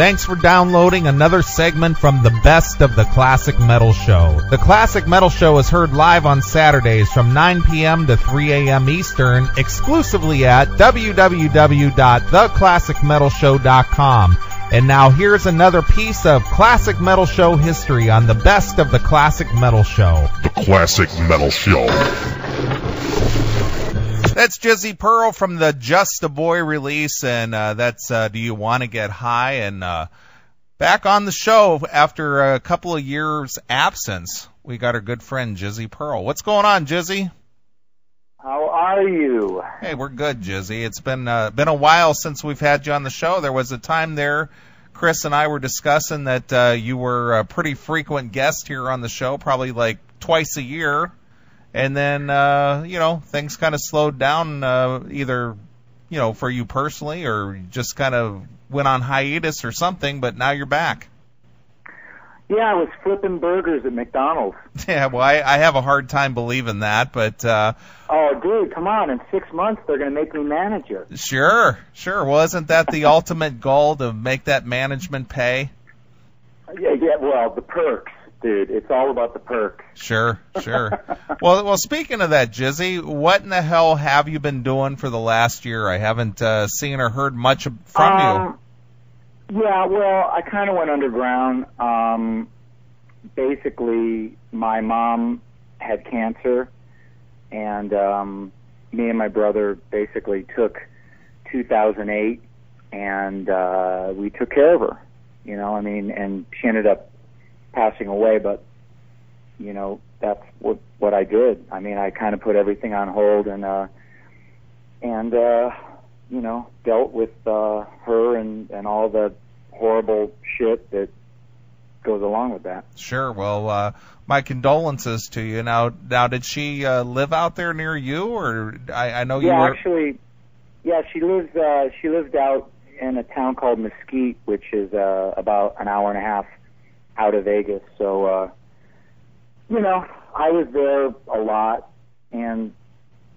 Thanks for downloading another segment from the Best of the Classic Metal Show. The Classic Metal Show is heard live on Saturdays from 9 p.m. to 3 a.m. Eastern, exclusively at www.theclassicmetalshow.com. And now here's another piece of Classic Metal Show history on the Best of the Classic Metal Show. The Classic Metal Show. That's Jizzy Pearl from the Just a Boy release, and that's Do You Want to Get High? And back on the show after a couple of years' absence, we got our good friend Jizzy Pearl. What's going on, Jizzy? How are you? Hey, we're good, Jizzy. It's been a while since we've had you on the show. There was a time there, Chris and I were discussing that you were a pretty frequent guest here on the show, probably like twice a year. And then, things kind of slowed down, either, for you personally or just kind of went on hiatus or something, but now you're back. Yeah, I was flipping burgers at McDonald's. Yeah, well, I have a hard time believing that, but... oh, dude, come on. In 6 months, they're going to make me manager. Sure. Well, isn't that the ultimate goal, to make that management pay? Yeah, well, the perks. Dude, it's all about the perks. Sure. Well, speaking of that, Jizzy, what in the hell have you been doing for the last year? I haven't seen or heard much from you. Yeah, well, I kind of went underground. Basically, my mom had cancer, and me and my brother basically took 2008, and we took care of her, and she ended up passing away, but that's what I did. I mean, I kind of put everything on hold and dealt with her and all the horrible shit that goes along with that. Sure. Well, my condolences to you. Now, did she live out there near you, or I know you were? Actually, yeah, she lived out in a town called Mesquite, which is about an hour and a half out of Vegas. So, I was there a lot and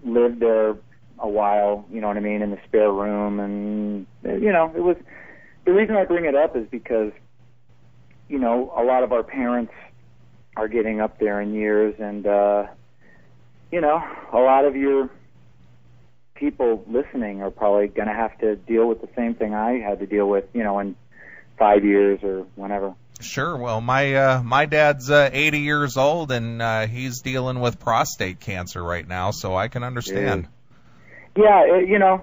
lived there a while, you know what I mean, in the spare room. And, it was, the reason I bring it up is because, a lot of our parents are getting up there in years, and, a lot of your people listening are probably going to have to deal with the same thing I had to deal with, in 5 years or whenever. Sure. Well, my dad's 80 years old, and he's dealing with prostate cancer right now, so I can understand. Yeah,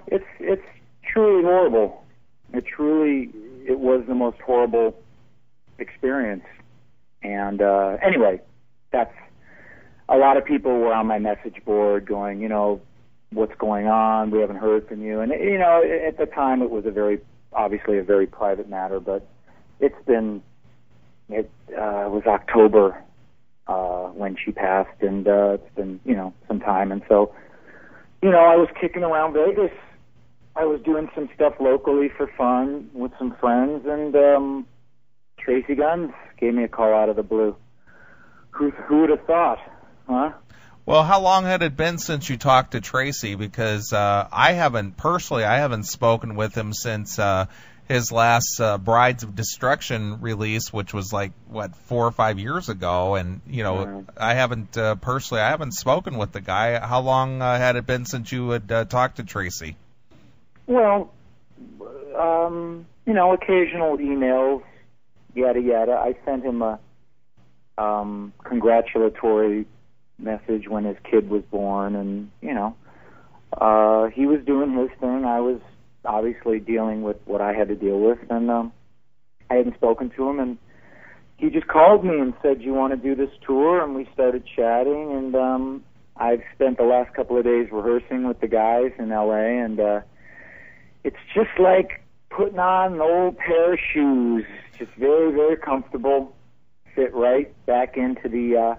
it's truly horrible. It was the most horrible experience. And anyway, that's a lot of people were on my message board going, what's going on? We haven't heard from you. And at the time, it was obviously a very private matter, but it was October when she passed, and it's been, some time. And so, I was kicking around Vegas. I was doing some stuff locally for fun with some friends, and Tracy Guns gave me a call out of the blue. Who would have thought, huh? Well, how long had it been since you talked to Tracy? Because I haven't spoken with him since his last Brides of Destruction release, which was 4 or 5 years ago, and I haven't spoken with the guy. How long had it been since you had talked to Tracy? Well, occasional emails, yada yada. I sent him a congratulatory message when his kid was born, and he was doing his thing. I was obviously dealing with what I had to deal with, and I hadn't spoken to him, and he just called me and said, you want to do this tour? And we started chatting, and I've spent the last couple of days rehearsing with the guys in L.A., and it's just like putting on an old pair of shoes, just very, very comfortable, fit right back in the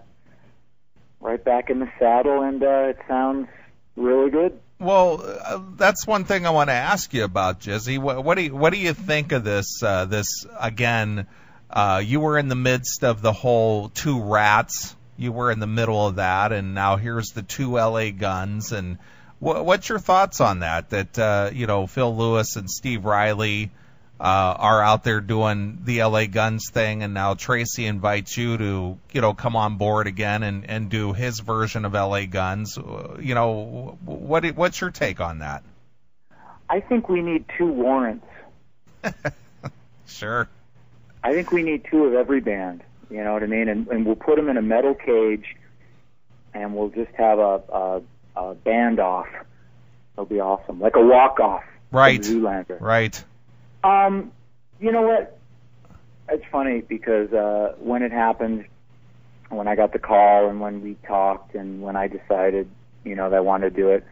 saddle, and it sounds really good. Well, that's one thing I want to ask you about, Jizzy. What do you think of this? This again, you were in the midst of the whole Two Rats. You were in the middle of that, and now here's the two LA Guns. And what's your thoughts on that? That Phil Lewis and Steve Riley are out there doing the LA Guns thing, and now Tracy invites you to, come on board again and do his version of LA Guns. What's your take on that? I think we need 2 warrants. Sure. I think we need 2 of every band. You know what I mean? And we'll put them in a metal cage, and we'll just have a band off. It'll be awesome, like a walk off. Right. Zoolander. Right. You know what? It's funny because when it happened, when I got the call and when we talked and when I decided, that I wanted to do it,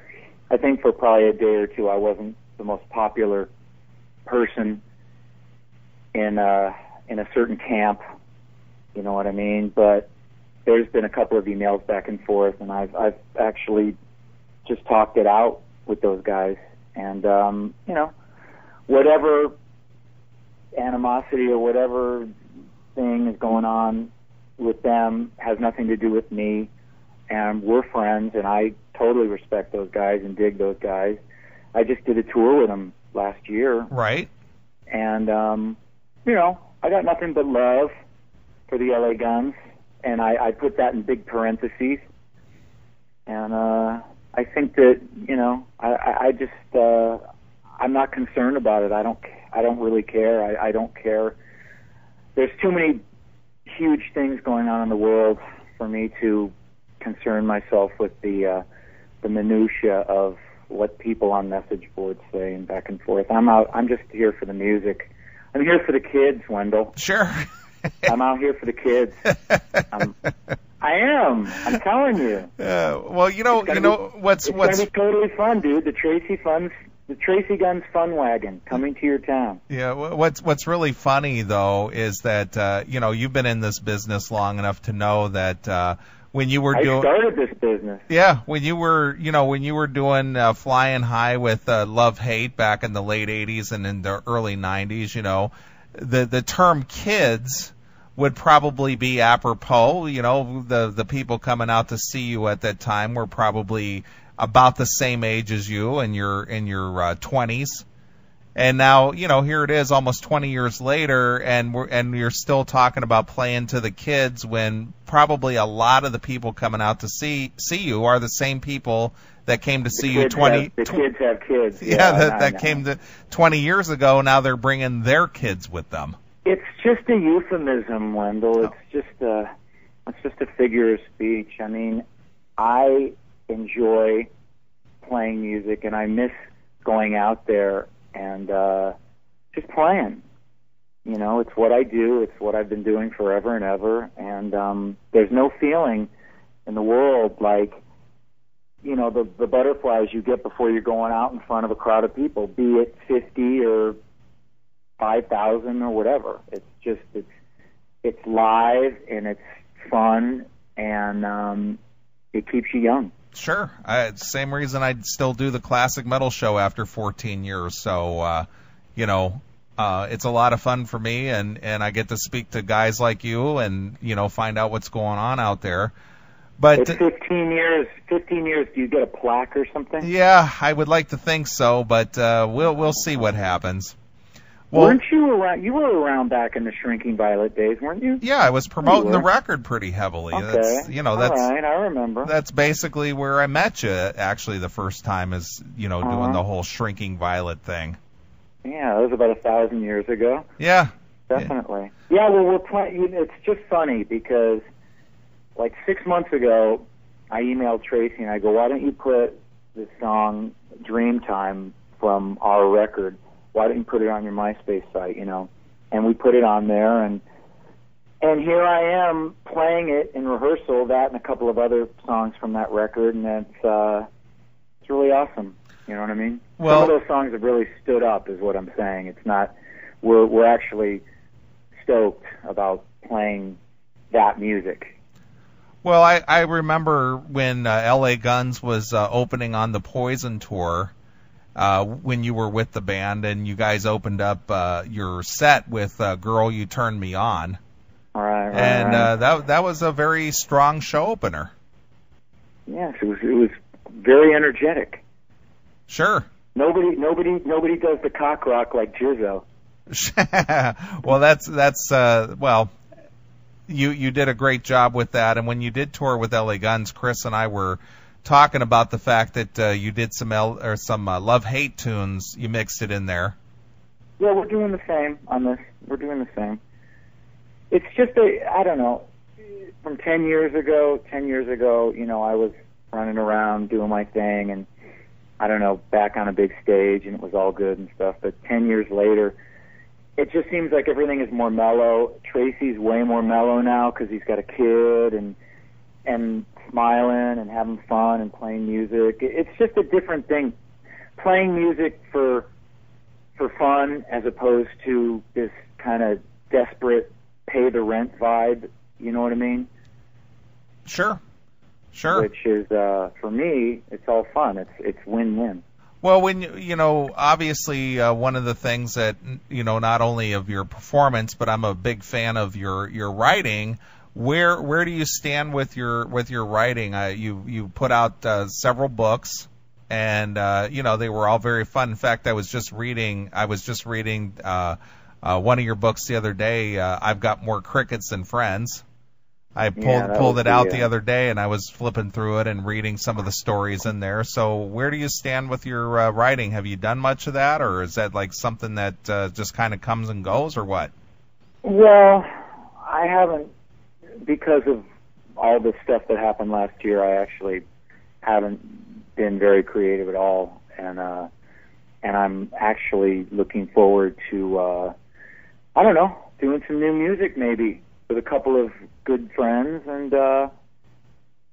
I think for probably a day or 2 I wasn't the most popular person in a certain camp. You know what I mean? But there's been a couple of emails back and forth, and I've actually just talked it out with those guys, and whatever animosity or whatever thing is going on with them has nothing to do with me, and we're friends, and I totally respect those guys and dig those guys. I just did a tour with them last year. Right. And, I got nothing but love for the LA Guns, and I put that in big parentheses. And I think that, I just, I'm not concerned about it. I don't really care. I don't care. There's too many huge things going on in the world for me to concern myself with the minutia of what people on message boards say and back and forth. I'm just here for the music. I'm here for the kids, Wendell. Sure. I'm out here for the kids. I am. I'm telling you. Well, what's it's gonna be totally fun, dude. The Tracy Guns Fun Wagon coming to your town. Yeah. What's really funny though is that you've been in this business long enough to know that when you were doing. I started this business. Yeah. When you were doing Flying High with Love Hate back in the late '80s and in the early '90s, the term kids would probably be apropos. The people coming out to see you at that time were probably about the same age as you, in your 20s. And now, here it is almost 20 years later, and you're still talking about playing to the kids when probably a lot of the people coming out to see you are the same people that came to see you 20. The kids have kids. Yeah, that came to 20 years ago. Now they're bringing their kids with them. It's just a euphemism, Wendell. It's just a figure of speech. I mean, I enjoy playing music, and I miss going out there and just playing. It's what I do. It's what I've been doing forever and ever. And there's no feeling in the world like, the butterflies you get before you're going out in front of a crowd of people, be it 50 or 5,000 or whatever. It's live and it's fun, and it keeps you young. Sure. Same reason I still do the classic metal show after 14 years. So, it's a lot of fun for me, and I get to speak to guys like you and, find out what's going on out there. But it's 15 years. 15 years. Do you get a plaque or something? Yeah, I would like to think so, but we'll see what happens. Well, weren't you around? You were around back in the Shrinking Violet days, weren't you? Yeah, I was promoting the record pretty heavily. Okay. That's, all right, I remember. That's basically where I met you, actually, the first time is, doing the whole Shrinking Violet thing. Yeah, that was about 1,000 years ago. Yeah. Definitely. Yeah, well, we're playing. It's just funny because, like 6 months ago, I emailed Tracy and I go, why don't you put the song Dreamtime from our record, why don't you put it on your MySpace site, And we put it on there, and here I am playing it in rehearsal, that and a couple of other songs from that record, and it's really awesome. You know what I mean? Well, some of those songs have really stood up, is what I'm saying. It's not, we're actually stoked about playing that music. Well, I remember when LA Guns was opening on the Poison tour, when you were with the band, and you guys opened up your set with Girl You Turned Me On. Right. That was a very strong show opener. Yes, it was very energetic. Sure. Nobody does the cock rock like Jizzo. Well, that's well, you did a great job with that. And when you did tour with LA Guns, Chris and I were talking about the fact that you did some love-hate tunes. You mixed it in there. Yeah, we're doing the same on this. We're doing the same. It's just I don't know, from 10 years ago, I was running around doing my thing and, I don't know, back on a big stage and it was all good and stuff. But 10 years later, it just seems like everything is more mellow. Tracy's way more mellow now because he's got a kid and smiling and having fun and playing music. It's just a different thing. Playing music for fun as opposed to this kind of desperate pay the rent vibe. You know what I mean? Sure. Which is, for me, it's all fun. It's win-win. Well, when obviously one of the things that not only of your performance, but I'm a big fan of your writing. Where do you stand with your writing? You put out several books, and they were all very fun. In fact, I was just reading one of your books the other day. I've got more crickets than friends. I pulled it out the other day, and I was flipping through it and reading some of the stories in there. So where do you stand with your writing? Have you done much of that, or is that like something that just kind of comes and goes, or what? Well, I haven't, because of all the stuff that happened last year. I actually haven't been very creative at all, and I'm actually looking forward to I don't know, doing some new music maybe with a couple of good friends, and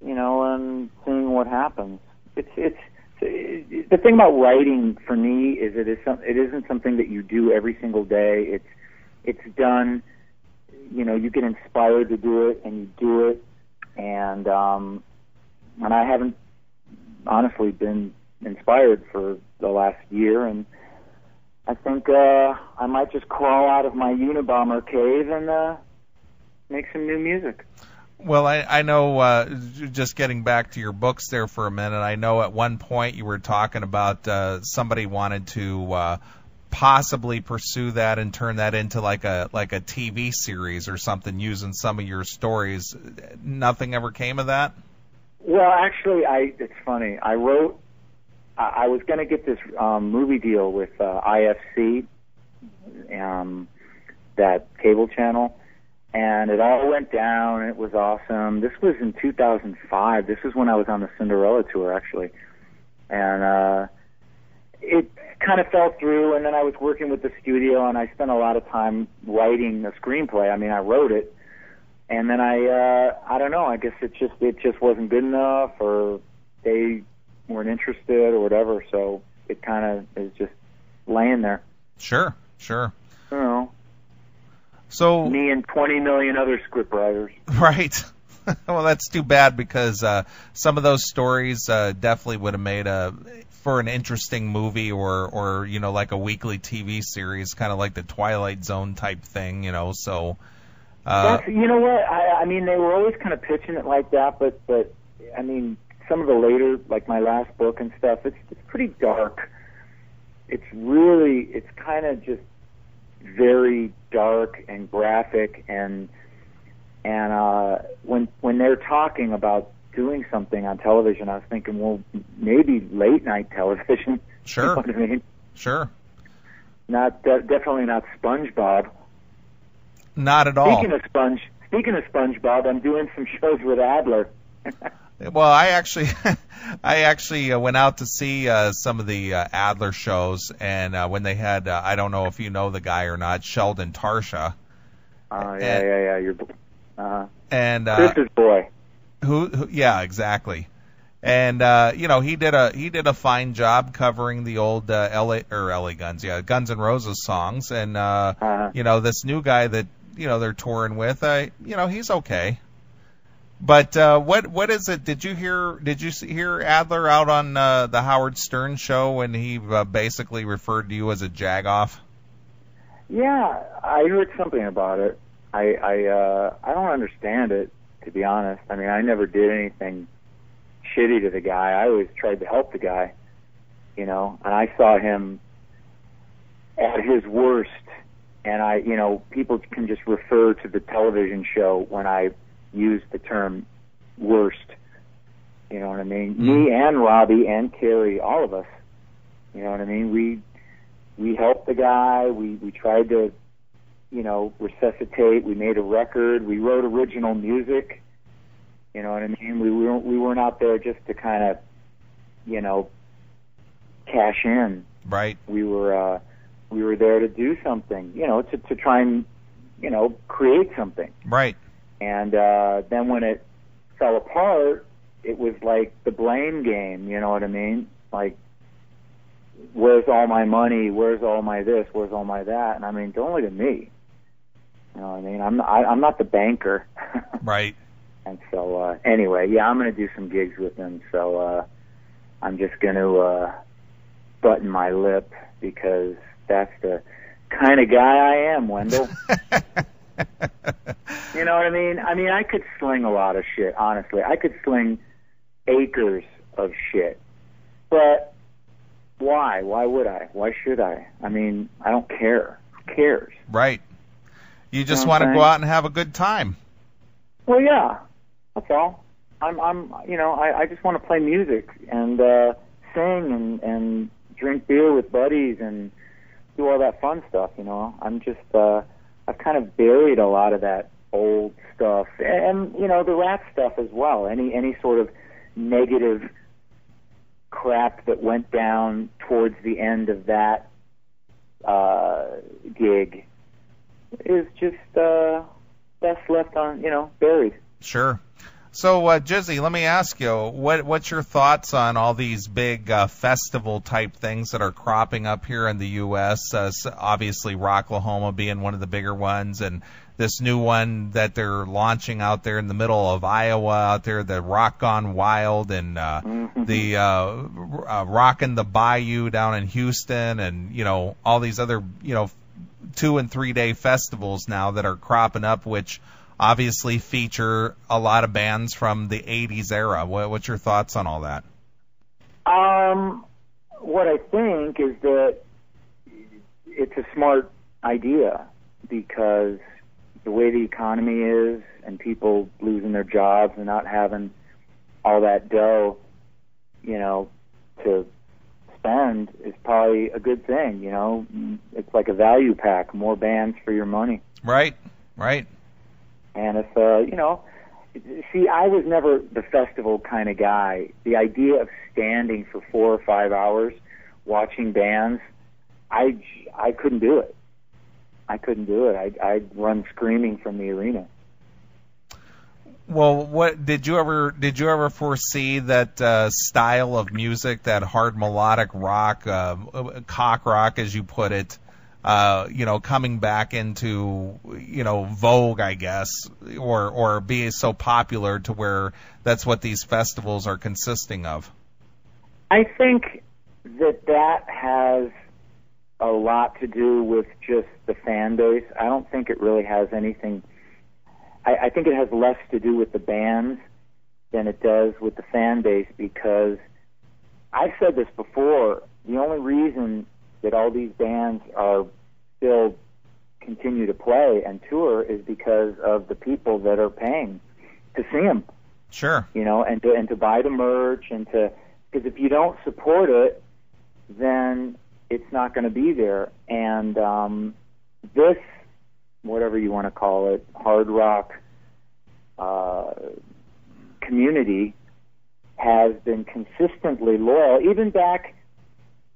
and seeing what happens. It's the thing about writing for me is it isn't something that you do every single day. It's done. You get inspired to do it, and you do it, and I haven't honestly been inspired for the last year, and I think I might just crawl out of my Unabomber cave and make some new music. Well, I know, just getting back to your books there for a minute, I know at one point you were talking about somebody wanted to possibly pursue that and turn that into like a TV series or something using some of your stories. Nothing ever came of that? Well, actually, it's funny. I was going to get this movie deal with IFC, that cable channel, and it all went down. It was awesome. This was in 2005. This is when I was on the Cinderella tour, actually. And it kind of fell through, and then I was working with the studio, and I spent a lot of time writing a screenplay. I mean, I wrote it, and then I don't know, I guess it just wasn't good enough, or they weren't interested or whatever, so it kind of is just laying there. Sure. I don't know. So me and 20 million other scriptwriters. Right. Well, that's too bad, because some of those stories definitely would have made for an interesting movie or like a weekly TV series, kind of like the Twilight Zone type thing, so. You know what? I mean, they were always kind of pitching it like that, but I mean, some of the later, like my last book and stuff, it's pretty dark. It's kind of just very dark and graphic, and when they're talking about doing something on television, I was thinking, well, maybe late night television. Sure. You know what I mean? Sure. Definitely not SpongeBob. Not at all. Speaking of SpongeBob, I'm doing some shows with Adler. Well, I actually went out to see some of the Adler shows, and when they had, I don't know if you know the guy or not, Sheldon Tarsha. Yeah. And Chris's boy. Who? Yeah, exactly. And he did a fine job covering the old LA Guns, Guns N' Roses songs, and this new guy that they're touring with, he's okay. But what is it? Did you hear Adler out on the Howard Stern show when he basically referred to you as a jagoff? Yeah, I heard something about it. I don't understand it, to be honest. I mean, I never did anything shitty to the guy. I always tried to help the guy, and I saw him at his worst And people can just refer to the television show when I use the term worst. You know what I mean? Me and Robbie and Carrie, all of us. You know what I mean? We helped the guy. We tried to, resuscitate. We made a record. We wrote original music. You know what I mean? We weren't out there just to kind of, cash in. Right. We were there to do something. To try and, create something. Right. And then when it fell apart, it was like the blame game. You know what I mean? Like, where's all my money? Where's all my this? Where's all my that? And I mean, don't look at me. You know what I mean? I'm not the banker. Right. And so anyway, yeah, I'm going to do some gigs with them. So I'm just going to button my lip because that's the kind of guy I am, Wendell. You know what I mean? I mean, I could sling a lot of shit, honestly. I could sling acres of shit. But why? Why would I? Why should I? I mean, I don't care. Who cares? Right. You just want to go out and have a good time. Well, yeah. That's all. I just want to play music and sing and drink beer with buddies and do all that fun stuff, I'm just, I've kind of buried a lot of that old stuff and the rap stuff as well. Any sort of negative crap that went down towards the end of that gig is just best left on, buried. Sure. So, Jizzy, let me ask you, what's your thoughts on all these big festival-type things that are cropping up here in the U.S., obviously Rocklahoma being one of the bigger ones, and this new one that they're launching out there in the middle of Iowa out there, the Rock Gone Wild, and the Rockin' the Bayou down in Houston, and, all these other, 2- and 3-day festivals now that are cropping up, which obviously feature a lot of bands from the 80s era. What's your thoughts on all that? What I think is that it's a smart idea because the way the economy is and people losing their jobs and not having all that dough, to spend is probably a good thing, It's like a value pack, more bands for your money. Right. And if, see, I was never the festival kind of guy. The idea of standing for 4 or 5 hours watching bands, I couldn't do it. I'd run screaming from the arena. Well, what did you ever foresee that style of music, that hard melodic rock, cock rock, as you put it, coming back into, vogue, I guess, or being so popular to where that's what these festivals are consisting of? I think that has a lot to do with just the fan base. I don't think it really has anything. I think it has less to do with the bands than it does with the fan base, because I've said this before, the only reason that all these bands are still continue to play and tour is because of the people that are paying to see them. Sure. And to buy the merch because if you don't support it, then it's not going to be there. And this, whatever you want to call it, hard rock community has been consistently loyal, even back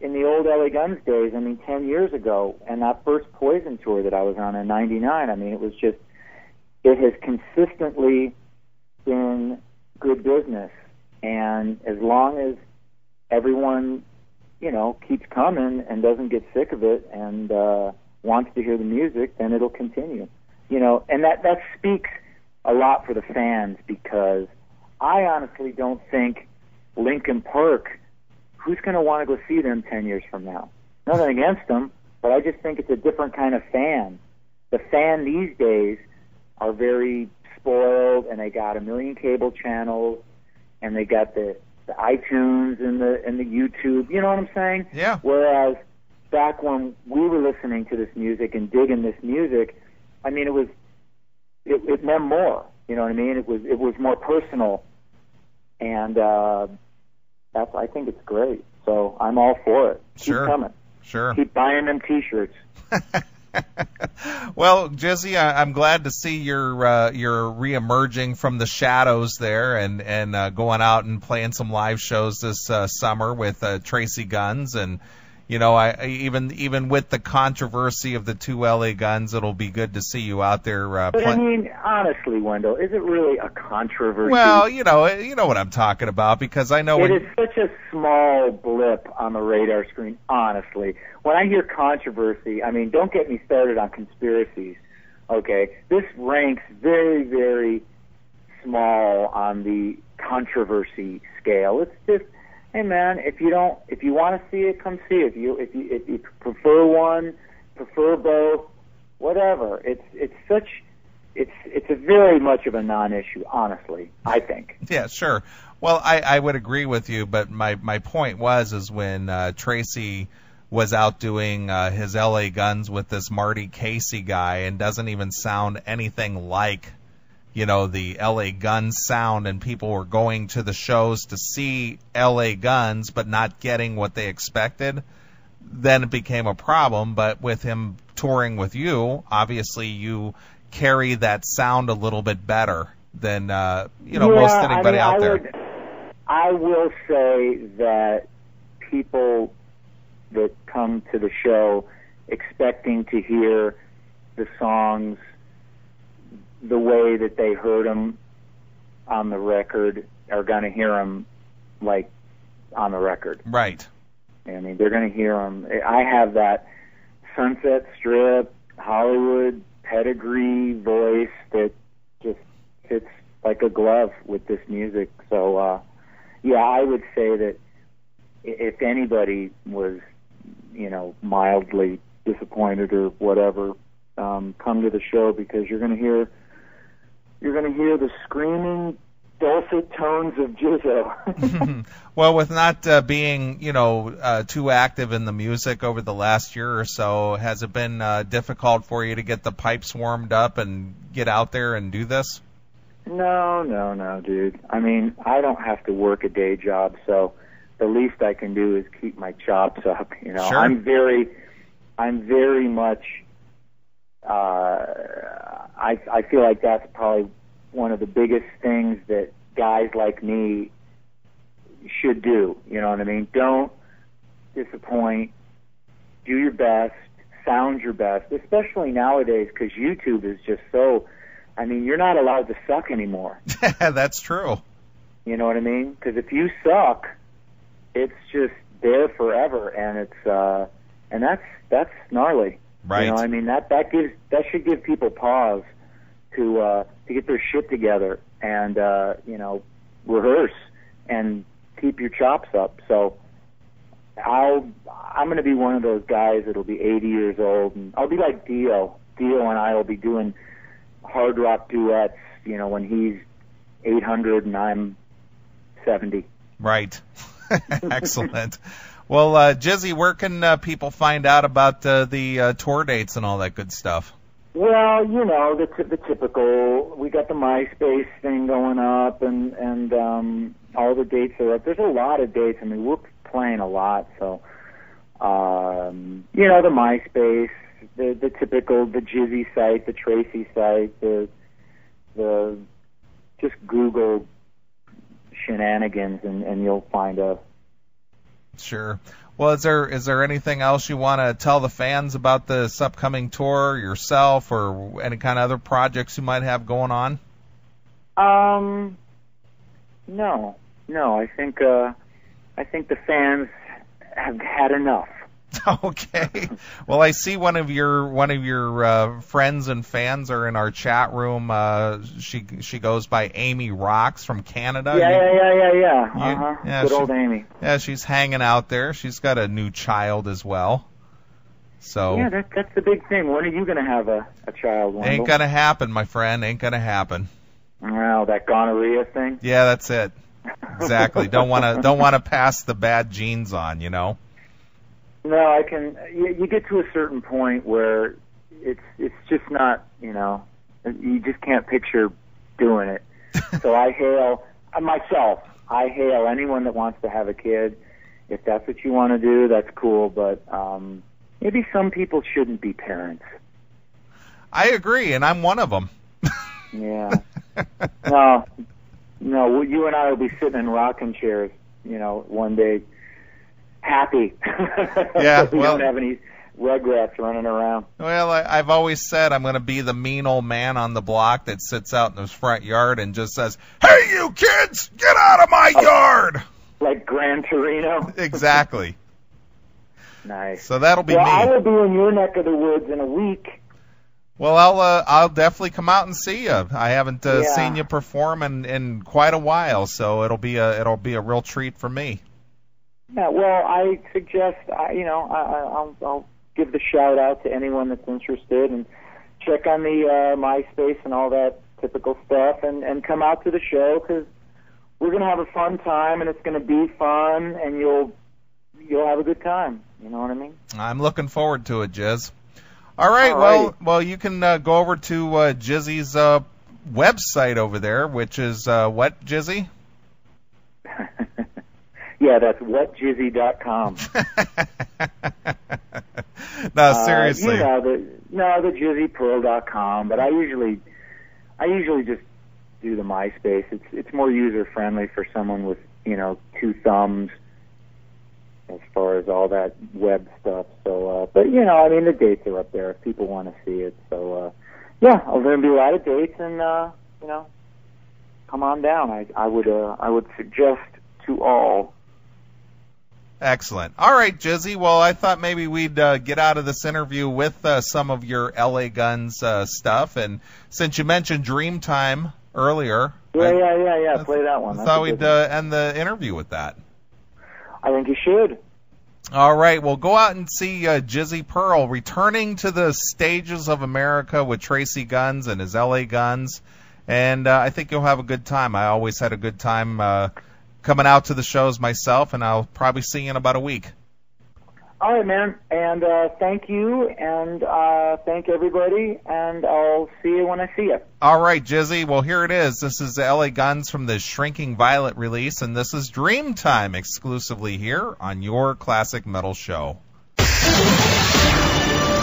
in the old LA Guns days, 10 years ago, and that first Poison tour that I was on in '99, it has consistently been good business. And as long as everyone, keeps coming and doesn't get sick of it and wants to hear the music, then it'll continue. And that speaks a lot for the fans, because I honestly don't think Linkin Park, who's going to want to go see them 10 years from now? Nothing against them, but I just think it's a different kind of fan. The fan these days are very spoiled, and they got 1 million cable channels, and they got the iTunes and the YouTube. You know what I'm saying? Yeah. Whereas back when we were listening to this music and digging this music, I mean, it meant more. You know what I mean? It was more personal, and I think it's great. So I'm all for it. Sure. Keep coming. Sure. Keep buying them T-shirts. Well, Jizzy, I'm glad to see you're reemerging from the shadows there and going out and playing some live shows this summer with Tracy Guns. And you know, I even with the controversy of the two LA Guns, it'll be good to see you out there. But I mean, honestly, Wendell, is it really a controversy? Well, you know what I'm talking about, because I know it is such a small blip on the radar screen. Honestly, when I hear controversy, I mean, don't get me started on conspiracies. Okay, this ranks very, very small on the controversy scale. It's just, hey man, if you want to see it, come see it. If you prefer one, prefer both, whatever. It's a very much of a non-issue, honestly, I think. Yeah, sure. Well, I would agree with you, but my point is when Tracy was out doing his LA Guns with this Marty Casey guy and doesn't even sound anything like, you know, the LA Guns sound, and people were going to the shows to see LA Guns but not getting what they expected, then it became a problem. But with him touring with you, obviously you carry that sound a little bit better than most anybody out there. I will say that people that come to the show expecting to hear the songs the way that they heard them on the record are going to hear them like on the record. Right. I mean, they're going to hear them. I have that Sunset Strip, Hollywood pedigree voice that just fits like a glove with this music. So, yeah, I would say that if anybody was, mildly disappointed or whatever, come to the show, because you're going to hear the screaming, dulcet tones of Jizzo. Well, with not being, too active in the music over the last year or so, has it been difficult for you to get the pipes warmed up and get out there and do this? No, dude. I mean, I don't have to work a day job, so the least I can do is keep my chops up. Sure. I'm very much. I feel like that's probably one of the biggest things that guys like me should do. You know what I mean? Don't disappoint. Do your best. Sound your best, especially nowadays, because YouTube is just so. I mean, you're not allowed to suck anymore. That's true. You know what I mean? Because if you suck, it's just there forever, and it's and that's gnarly. Right. You know, I mean, that should give people pause to get their shit together and rehearse and keep your chops up. So I'm going to be one of those guys that'll be 80 years old, and I'll be like Dio. Dio and I will be doing hard rock duets, when he's 800 and I'm 70. Right. Excellent. Well, Jizzy, where can people find out about the tour dates and all that good stuff? Well, the typical. We got the MySpace thing going up, and all the dates are up. There's a lot of dates. I mean, we're playing a lot, so the MySpace, the typical, the Jizzy site, the Tracy site, the just Google shenanigans, and you'll find us. Sure. Well, is there anything else you want to tell the fans about this upcoming tour, yourself, or any kind of other projects you might have going on? No. I think the fans have had enough. Okay. Well, I see one of your friends and fans are in our chat room. She goes by Amy Rocks from Canada. Yeah. Yeah, Good old Amy. Yeah, she's hanging out there. She's got a new child as well. So yeah, that's the big thing. When are you going to have a child, Wendell? Ain't gonna happen, my friend. Ain't gonna happen. Well, that gonorrhea thing. Yeah, that's it. Exactly. Don't want to pass the bad genes on, No, I can. You get to a certain point where it's just not, you just can't picture doing it. So I hail myself. I hail anyone that wants to have a kid. If that's what you want to do, that's cool. But maybe some people shouldn't be parents. I agree, and I'm one of them. Yeah. No, you and I will be sitting in rocking chairs, one day, happy. Yeah, we don't have any rugrats running around. Well, I've always said I'm going to be the mean old man on the block that sits out in his front yard and just says, "Hey, you kids, get out of my yard!" Like Gran Torino. Exactly. Nice. So that'll be me. I will be in your neck of the woods in a week. Well, I'll definitely come out and see you. I haven't seen you perform in quite a while, so it'll be a real treat for me. Yeah, well, I suggest I'll give the shout out to anyone that's interested, and check on the MySpace and all that typical stuff, and come out to the show, because we're going to have a fun time, and it's going to be fun, and you'll have a good time. You know what I mean? I'm looking forward to it, Jiz. All right, well, you can go over to Jizzy's website over there, which is what, Jizzy? Yeah, that's whatjizzy.com. No, seriously. The JizzyPearl.com, but I usually just do the MySpace. It's more user friendly for someone with, two thumbs as far as all that web stuff. So, but the dates are up there if people want to see it. So, there's going to be a lot of dates, and come on down. I would suggest to all. Excellent. All right, Jizzy. Well, I thought maybe we'd get out of this interview with some of your LA Guns stuff, and since you mentioned Dreamtime earlier, yeah, play that one. I thought we'd end the interview with that. I think you should. All right, well, go out and see Jizzy Pearl returning to the stages of America with Tracy Guns and his LA Guns, and I think you'll have a good time. I always had a good time coming out to the shows myself, and I'll probably see you in about a week. All right, man, and thank you, and thank everybody, and I'll see you when I see you. All right, Jizzy. Well, here it is. This is the LA Guns from the Shrinking Violet release, and this is Dreamtime exclusively here on your Classic Metal Show.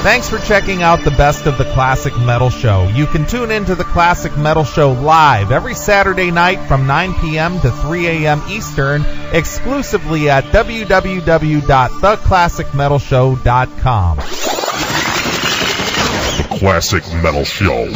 Thanks for checking out the best of the Classic Metal Show. You can tune into the Classic Metal Show live every Saturday night from 9 p.m. to 3 a.m. Eastern, exclusively at www.theclassicmetalshow.com. The Classic Metal Show.